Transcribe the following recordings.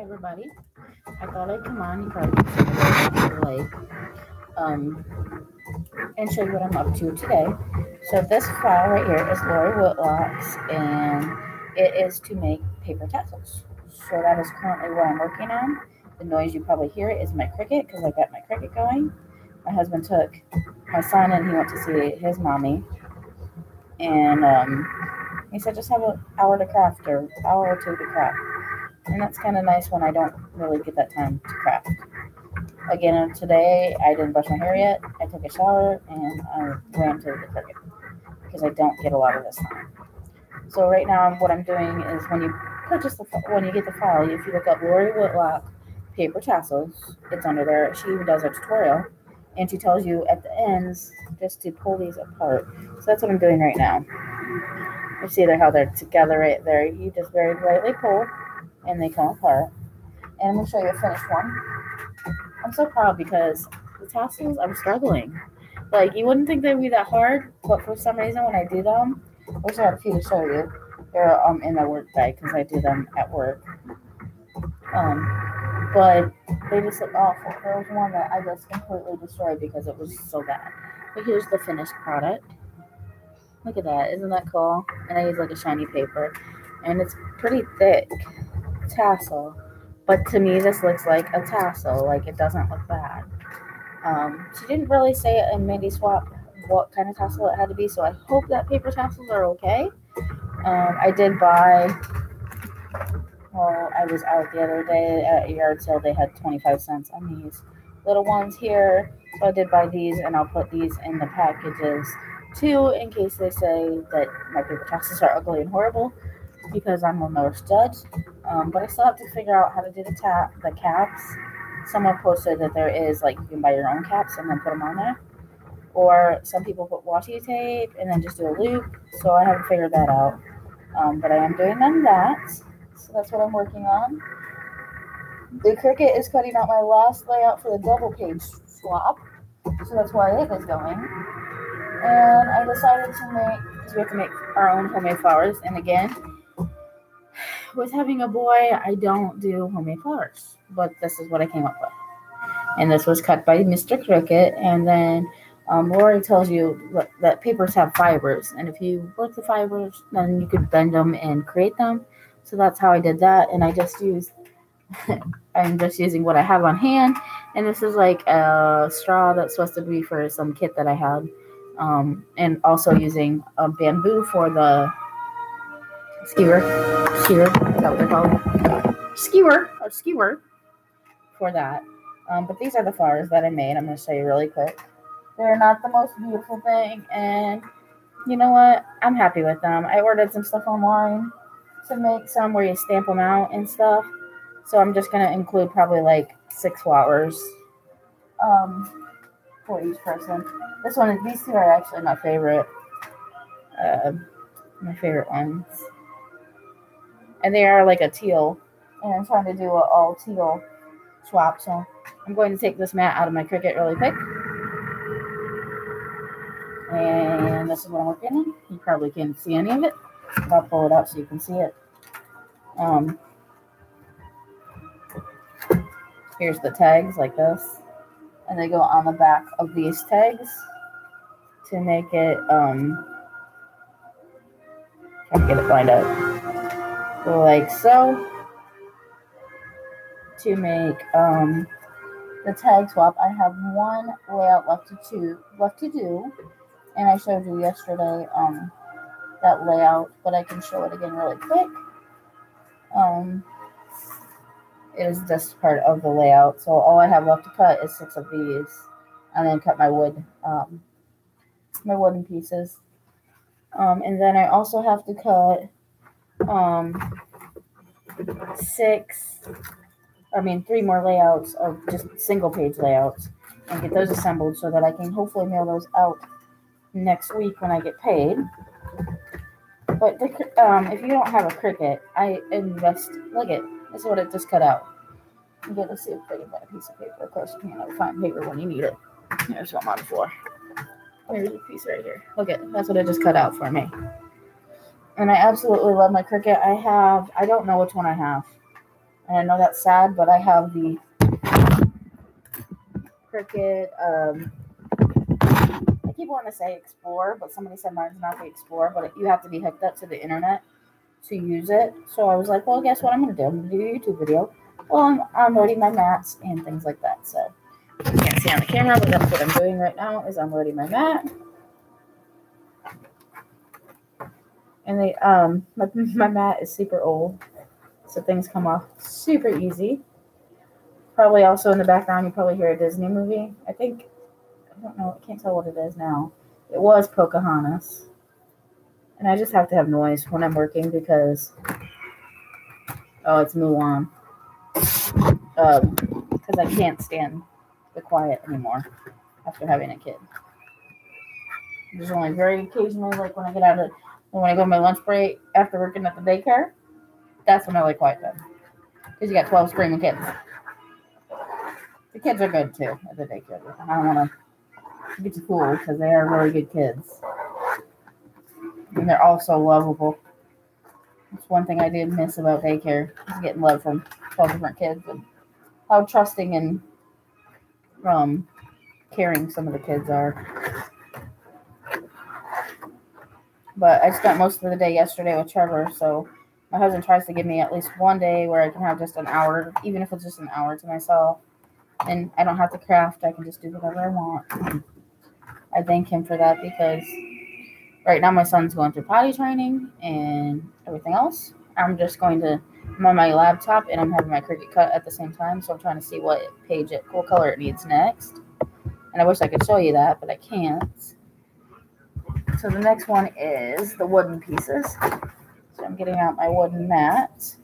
everybody. I thought I'd come on, you probably can see the late, and show you what I'm up to today. So this file right here is Lori Whitlock's, and it is to make paper tassels. So that is currently what I'm working on. The noise you probably hear is my Cricut, because I got my Cricut going. My husband took my son and he went to see his mommy, and he said just have an hour to craft, or hour or two to craft. And that's kind of nice when I don't really get that time to craft. Again, today I didn't brush my hair yet. I took a shower and I ran to the Cricut because I don't get a lot of this time. So right now what I'm doing is when you get the file, if you look up Lori Whitlock paper tassels, it's under there. She does a tutorial and she tells you at the ends just to pull these apart. So that's what I'm doing right now. You see how they're together right there. You just very lightly pull and they come apart. And I'm going to show you a finished one. I'm so proud because the tassels, I'm struggling. Like, you wouldn't think they'd be that hard, but for some reason when I do them, I wish I had a few to show you. They're in my work bag because I do them at work. But they just look awful. There was one that I just completely destroyed because it was so bad. But here's the finished product. Look at that. Isn't that cool? And I use like a shiny paper. And it's pretty thick tassel. But to me, this looks like a tassel. Like, it doesn't look bad. She didn't really say it in Mandy Swap what kind of tassel it had to be. So I hope that paper tassels are okay. I did buy... Well, I was out the other day at a yard sale. They had 25 cents on these little ones here. So I did buy these, and I'll put these in the packages too, in case they say that my paper tassels are ugly and horrible, because I'm a nurse judge. But I still have to figure out how to do the caps. Someone posted that there is, like, you can buy your own caps and then put them on there. Or some people put washi tape and then just do a loop. So I haven't figured that out. But I am doing that. So that's what I'm working on. The Cricut is cutting out my last layout for the double page swap. So that's why it is going. And I decided to make, because we have to make our own homemade flowers. And again, with having a boy, I don't do homemade flowers. But this is what I came up with. And this was cut by Mr. Cricut. And then Lori tells you that papers have fibers. And if you work the fibers, then you could bend them and create them. So that's how I did that. And I just used, I'm just using what I have on hand. And this is like a straw that's supposed to be for some kit that I had. And also using bamboo for the skewer, is that what they're called? Skewer for that. But these are the flowers that I made. I'm going to show you really quick. They're not the most beautiful thing, and you know what? I'm happy with them. I ordered some stuff online to make some where you stamp them out and stuff. So I'm just going to include probably like 6 flowers for each person. These two are actually my favorite ones. And they are like a teal. And I'm trying to do an all teal swap. So I'm going to take this mat out of my Cricut really quick. And this is what I'm working on. You probably can't see any of it. I'll pull it out so you can see it. Here's the tags like this. And they go on the back of these tags to make it, try to get it lined up. Like so. To make the tag swap, I have one layout left to do. And I showed you yesterday that layout, but I can show it again really quick. It is this part of the layout. So all I have left to cut is 6 of these, and then cut my wood, my wooden pieces. And then I also have to cut 3 more layouts of just single page layouts and get those assembled so that I can hopefully mail those out next week when I get paid. But if you don't have a Cricut, I invest. Look at this is what it just cut out. I'm going to see if I can buy a piece of paper. Of course, you can't ever find paper when you need it. Here's some on the floor. There's a piece right here. Look at that's what it just cut out for me. And I absolutely love my Cricut. I don't know which one I have. And I know that's sad, but I have the Cricut, I keep wanting to say Explorer, but somebody said mine's not the Explorer, but you have to be hooked up to the internet to use it. So I was like, well, guess what I'm going to do? I'm going to do a YouTube video while I'm unloading my mats and things like that. So you can't see on the camera, but that's what I'm doing right now is unloading my mat. And my mat is super old, so things come off super easy. Probably also in the background, you probably hear a Disney movie. I don't know, I can't tell what it is now. It was Pocahontas. And I just have to have noise when I'm working because, it's Mulan. Because I can't stand the quiet anymore after having a kid. There's only very occasionally, like when I go to my lunch break after working at the daycare, that's when I like quiet time. Because you got 12 screaming kids. The kids are good too at the daycare. I don't want to get you fooled because they are really good kids. And they're all so lovable. That's one thing I did miss about daycare, is getting love from 12 different kids and how trusting and caring some of the kids are. But I spent most of the day yesterday with Trevor, so my husband tries to give me at least one day where I can have just an hour, even if it's just an hour to myself. And I don't have to craft, I can just do whatever I want. I thank him for that because right now my son's going through potty training and everything else. I'm on my laptop and I'm having my Cricut cut at the same time, so I'm trying to see what color it needs next. And I wish I could show you that, but I can't. So the next one is the wooden pieces. So I'm getting out my wooden mat.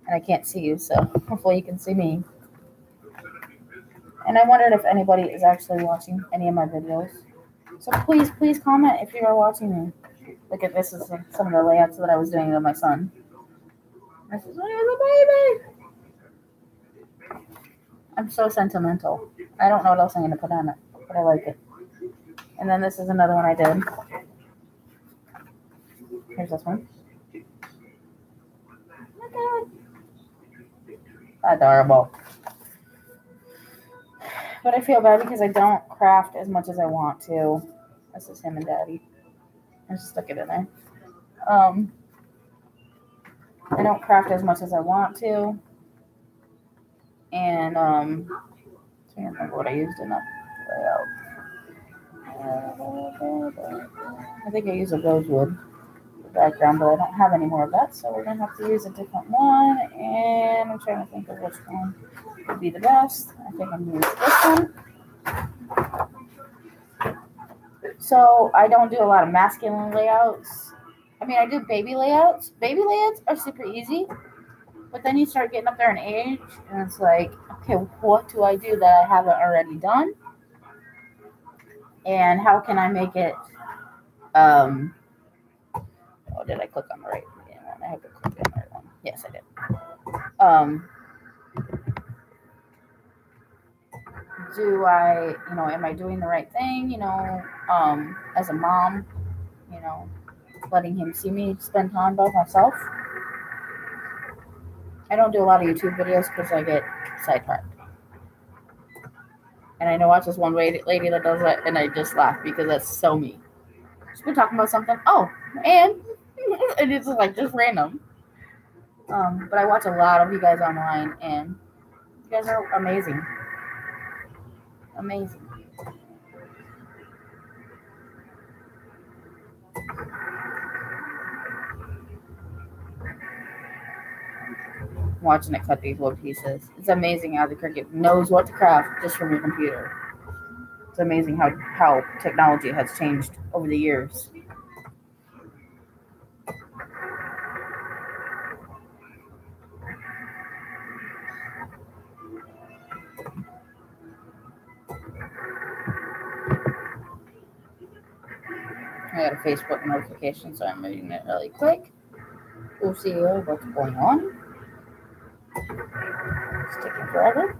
And I can't see you, so hopefully you can see me. And I wondered if anybody is actually watching any of my videos. So please comment if you are watching me. Look at this is some of the layouts that I was doing with my son. This is when he was a baby. I'm so sentimental. I don't know what else I'm going to put on it, but I like it. And then this is another one I did. Here's this one. Look at it. Adorable. But I feel bad because I don't craft as much as I want to. This is him and Daddy. I just stuck it in there. I don't craft as much as I want to. And I can't remember what I used in that layout. I think I used a rosewood background, but I don't have any more of that, so we're gonna have to use a different one. And I'm trying to think of which one would be the best. I think I'm gonna use this one. So I don't do a lot of masculine layouts. I mean, I do baby layouts. Baby layouts are super easy, but then you start getting up there in age, and it's like, okay, what do I do that I haven't already done? And how can I make it, did I click on the right one? I have to click on the right one. Yes, I did. Am I doing the right thing, as a mom, letting him see me spend time by myself. I don't do a lot of YouTube videos because I get sidetracked. And I know I watch this one lady that does that, and I just laugh because that's so me. She's been talking about something. Oh, and it's like just random. But I watch a lot of you guys online, and you guys are amazing. Amazing. Watching it cut these wood pieces. It's amazing how the Cricut knows what to craft just from your computer. It's amazing how technology has changed over the years. I got a Facebook notification, so I'm reading it really quick. We'll see what's going on. It's taking forever.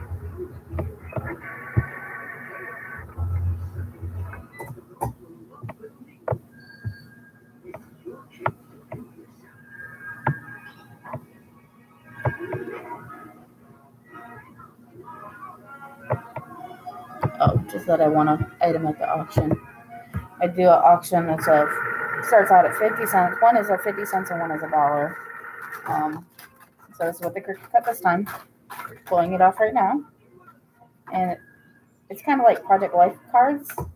just that I want an item at the auction. I do an auction that's starts out at 50 cents. One is at 50 cents and one is $1. So this is what the Cricut cut this time. Pulling it off right now. And it's kind of like Project Life cards. So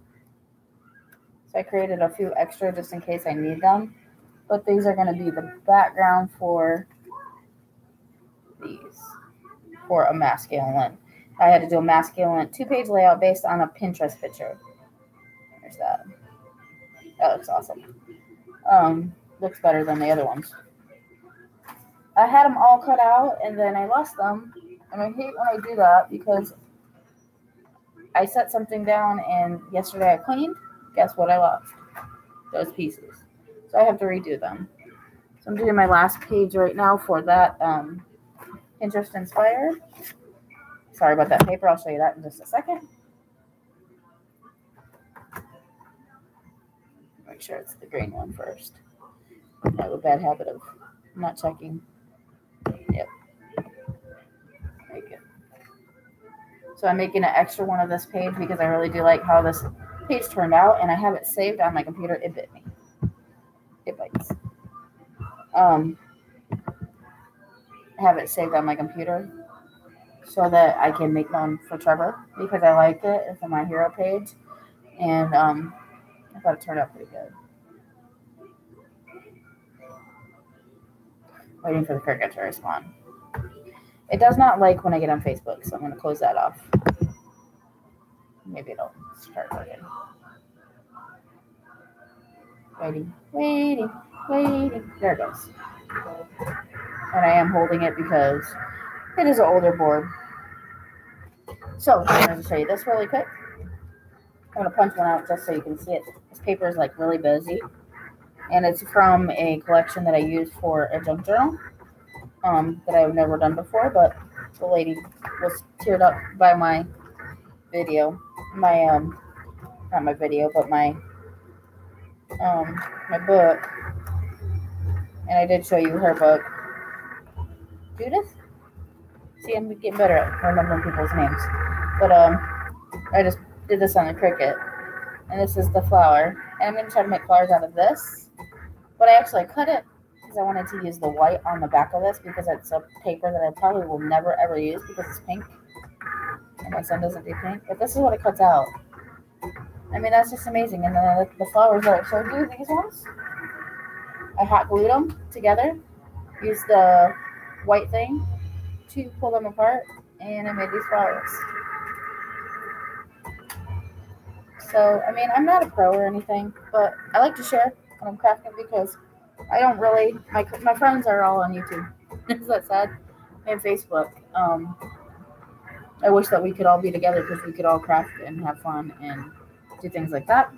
I created a few extra just in case I need them. But these are going to be the background for these. For a masculine. I had to do a masculine 2-page layout based on a Pinterest picture. There's that. That looks awesome. Looks better than the other ones. I had them all cut out and then I lost them. And I hate when I do that because I set something down and yesterday I cleaned. Guess what I lost? Those pieces. So I have to redo them. So I'm doing my last page right now for that Pinterest inspired. Sorry about that paper. I'll show you that in just a second. Make sure it's the green one first. I have a bad habit of not checking. Yep. Make it. So I'm making an extra one of this page because I really do like how this page turned out, and I have it saved on my computer. It bit me. It bites. I have it saved on my computer so that I can make one for Trevor because I like it. It's on my hero page, and I thought it turned out pretty good. Waiting for the Cricut to respond. It does not like when I get on Facebook, so I'm going to close that off. Maybe it'll start working. Waiting. There it goes. And I am holding it because it is an older board. So I'm going to show you this really quick. I'm going to punch one out just so you can see it. This paper is like really busy. And it's from a collection that I use for a junk journal that I've never done before. But the lady was teared up by my video. Not my video, but my book. And I did show you her book. Judith? See, I'm getting better at remembering people's names. But I just did this on the Cricut. And this is the flower. And I'm going to try to make flowers out of this. But I actually cut it because I wanted to use the white on the back of this because it's a paper that I probably will never ever use because it's pink. And my son doesn't do pink. But this is what it cuts out. I mean, that's just amazing. And then the flowers that I showed you, these ones, I hot glued them together. Used the white thing to pull them apart. And I made these flowers. So, I mean, I'm not a pro or anything, but I like to share when I'm crafting because I don't really, my friends are all on YouTube. Is that sad? And Facebook. I wish that we could all be together because we could all craft and have fun and do things like that.